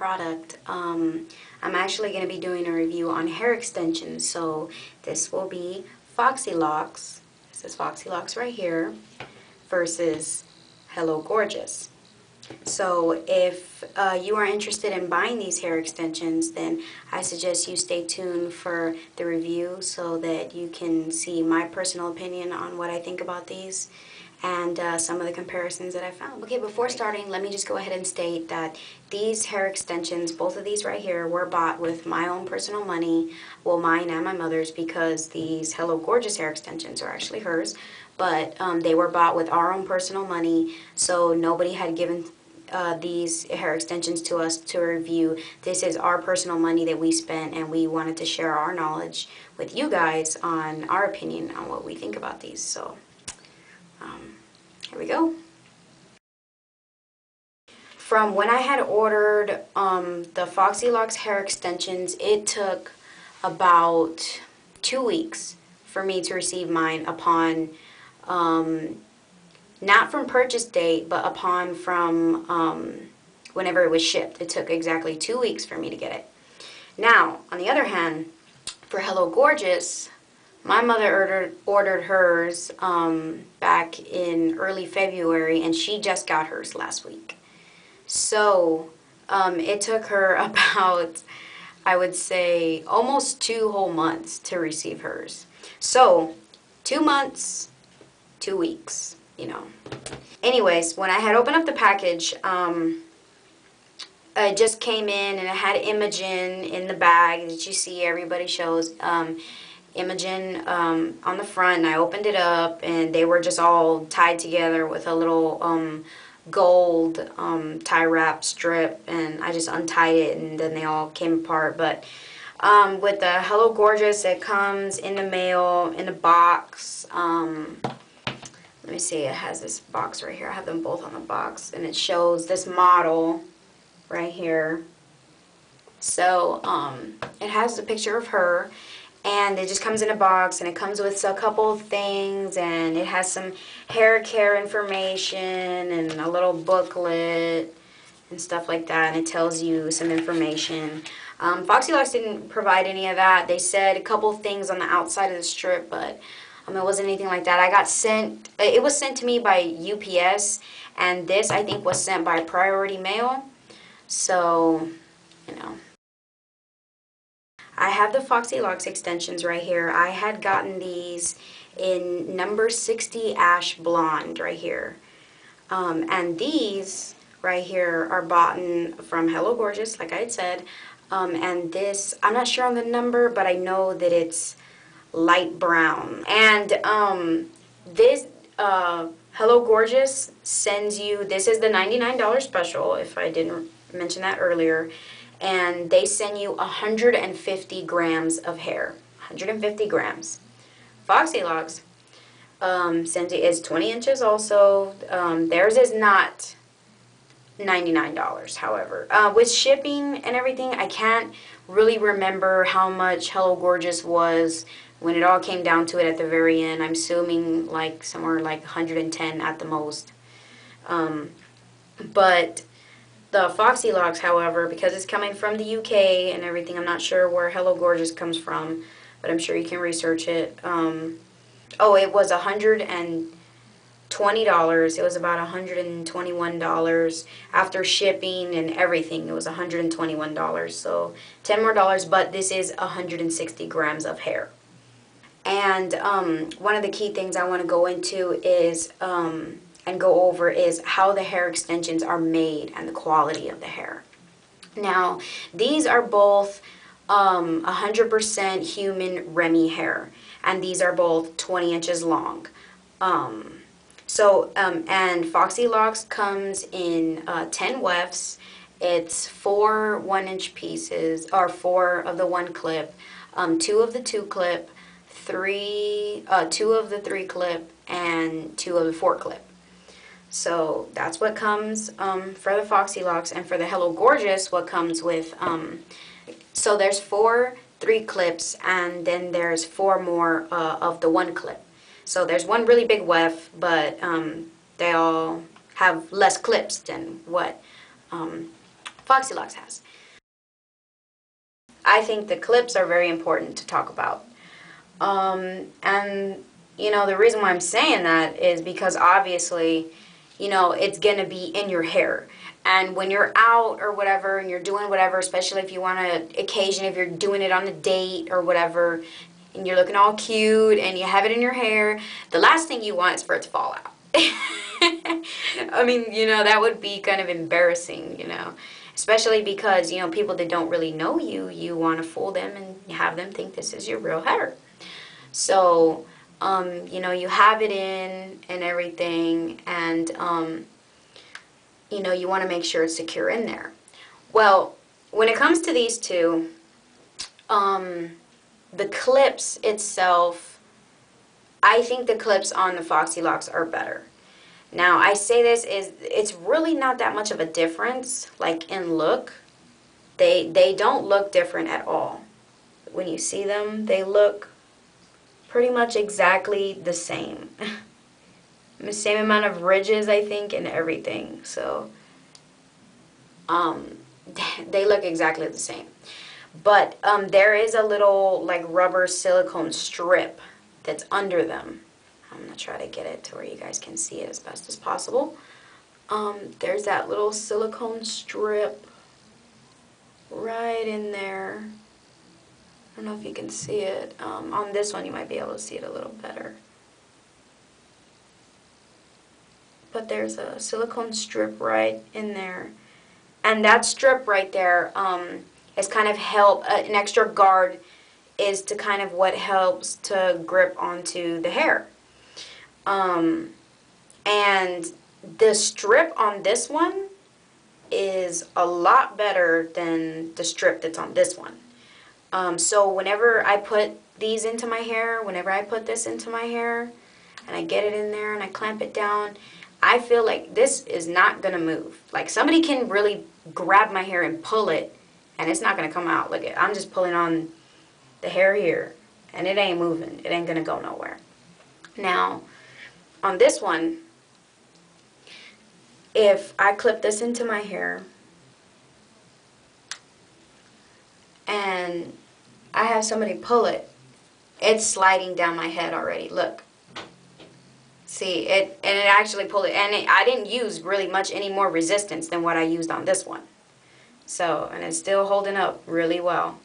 product. I'm actually going to be doing a review on hair extensions. So this will be FoxyLocks. This is FoxyLocks right here versus HelloGorgeous. So if you are interested in buying these hair extensions, then I suggest you stay tuned for the review so that you can see my personal opinion on what I think about these and some of the comparisons that I found. Okay, before starting, let me just go ahead and state that these hair extensions, both of these right here, were bought with my own personal money, well, mine and my mother's, because these HelloGorgeous hair extensions are actually hers, but they were bought with our own personal money, so nobody had given these hair extensions to us to review. This is our personal money that we spent, and we wanted to share our knowledge with you guys on our opinion on what we think about these. So here we go. From when I had ordered the FoxyLocks hair extensions, it took about 2 weeks for me to receive mine upon not from purchase date, but upon from whenever it was shipped. It took exactly 2 weeks for me to get it. Now, on the other hand, for HelloGorgeous, my mother ordered hers back in early February, and she just got hers last week. So it took her about, I would say, almost 2 whole months to receive hers. So 2 months, 2 weeks, you know. Anyways, when I had opened up the package, it just came in and it had Imogen in the bag that you see everybody shows. Imogen on the front, and I opened it up, and they were just all tied together with a little gold tie wrap strip, and I just untied it, and then they all came apart. But with the HelloGorgeous, it comes in the mail, in a box. Let me see, it has this box right here. I have them both on the box, and it shows this model right here. So it has a picture of her, and it just comes in a box, and it comes with a couple of things, and it has some hair care information and a little booklet and stuff like that, and it tells you some information. FoxyLocks didn't provide any of that. They said a couple of things on the outside of the strip, but it wasn't anything like that. It was sent to me by UPS, and this I think was sent by priority mail. So, you know. I have the FoxyLocks extensions right here. I had gotten these in number 60 Ash Blonde right here. And these right here are bought from HelloGorgeous, like I had said. And this, I'm not sure on the number, but I know that it's light brown. And this HelloGorgeous sends you, this is the $99 special, if I didn't mention that earlier, and they send you 150 grams of hair. 150 grams. FoxyLocks sends you, is 20 inches also. Theirs is not $99, however. With shipping and everything, I can't really remember how much HelloGorgeous was when it all came down to it at the very end. I'm assuming like somewhere like 110 at the most. But the FoxyLocks, however, because it's coming from the UK and everything, I'm not sure where HelloGorgeous comes from, but I'm sure you can research it. Oh, it was $120. It was about $121 after shipping and everything. It was $121, so $10 more, but this is 160 grams of hair. And one of the key things I want to go into is and go over is how the hair extensions are made and the quality of the hair. Now, these are both 100% human Remy hair, and these are both 20 inches long. And FoxyLocks comes in 10 wefts. It's 4 1-inch pieces, or 4 of the 1 clip, 2 of the 2 clip, 2 of the 3 clip, and 2 of the 4 clip. So that's what comes for the FoxyLocks. And for the HelloGorgeous, what comes with, so there's 4 3 clips, and then there's 4 more of the 1 clip. So there's one really big weft, but they all have less clips than what FoxyLocks has. I think the clips are very important to talk about. And, you know, the reason why I'm saying that is because obviously, you know, it's going to be in your hair. And when you're out or whatever and you're doing whatever, especially if you want to occasion, if you're doing it on a date or whatever, and you're looking all cute and you have it in your hair, the last thing you want is for it to fall out. I mean, you know, that would be kind of embarrassing, you know, especially because, you know, people that don't really know you, you want to fool them and have them think this is your real hair. So, you know, you have it in and everything, and, you know, you want to make sure it's secure in there. Well, when it comes to these two, the clips itself, I think the clips on the FoxyLocks are better. Now, I say this is, it's really not that much of a difference, like in look. They don't look different at all. When you see them, they look pretty much exactly the same. The same amount of ridges, I think, and everything. So, they look exactly the same. But there is a little like rubber silicone strip that's under them. I'm gonna try to get it to where you guys can see it as best as possible. There's that little silicone strip right in there. I don't know if you can see it. On this one you might be able to see it a little better. But there's a silicone strip right in there. And that strip right there is kind of an extra guard is to kind of what helps to grip onto the hair. And the strip on this one is a lot better than the strip that's on this one. So whenever I put these into my hair, whenever I put this into my hair, and I get it in there and I clamp it down, I feel like this is not going to move. Like somebody can really grab my hair and pull it, and it's not going to come out. Look, I'm just pulling on the hair here, and it ain't moving. It ain't going to go nowhere. Now, on this one, if I clip this into my hair, and I have somebody pull it, it's sliding down my head already. Look. See, it actually pulled it, and I didn't use really much any more resistance than what I used on this one. So, and it's still holding up really well.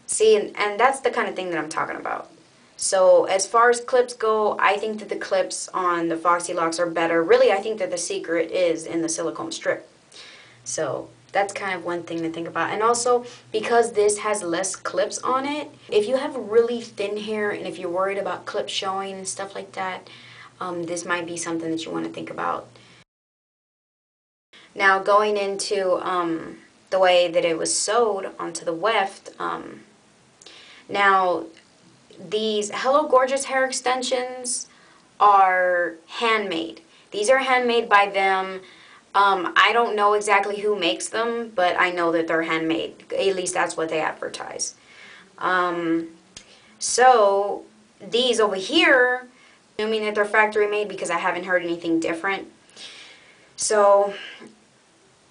See, and that's the kind of thing that I'm talking about. So, as far as clips go, I think that the clips on the FoxyLocks are better. Really, I think that the secret is in the silicone strip. So, that's kind of one thing to think about. And also, because this has less clips on it, if you have really thin hair and if you're worried about clips showing and stuff like that, this might be something that you want to think about. Now, going into the way that it was sewed onto the weft, now these HelloGorgeous hair extensions are handmade. These are handmade by them. I don't know exactly who makes them, but I know that they're handmade. At least that's what they advertise. So these over here, assuming that they're factory made because I haven't heard anything different. So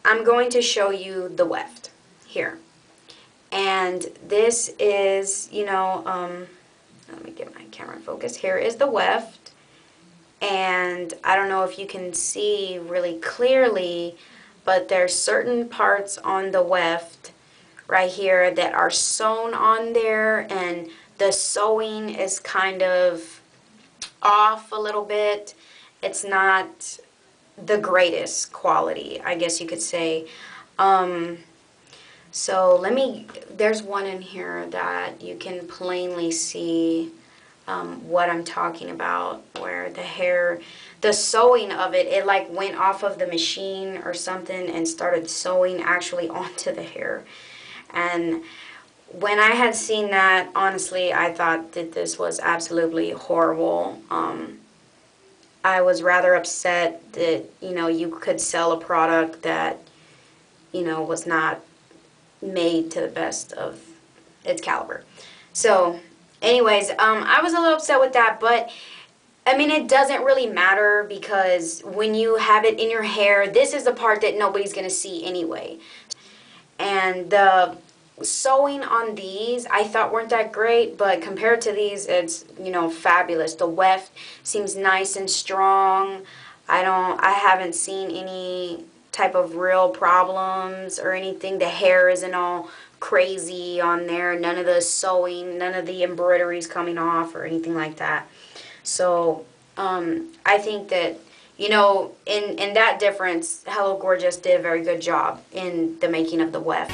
I'm going to show you the weft here. And this is, you know, let me get my camera in focus. Here is the weft. And I don't know if you can see really clearly, but there's certain parts on the weft right here that are sewn on there, and the sewing is kind of off a little bit. It's not the greatest quality, I guess you could say. So there's one in here that you can plainly see what I'm talking about, where the sewing of it like went off of the machine or something and started sewing actually onto the hair. And when I had seen that, honestly, I thought that this was absolutely horrible. I was rather upset that, you know, you could sell a product that, you know, was not made to the best of its caliber. So anyways, I was a little upset with that, but I mean, it doesn't really matter because when you have it in your hair, this is the part that nobody's going to see anyway. And the sewing on these I thought weren't that great, but compared to these, it's, you know, fabulous. The weft seems nice and strong. I haven't seen any type of real problems or anything. The hair isn't all crazy on there. None of the sewing, none of the embroideries coming off or anything like that. So I think that, you know, in that difference, Hello Gorgeous did a very good job in the making of the weft.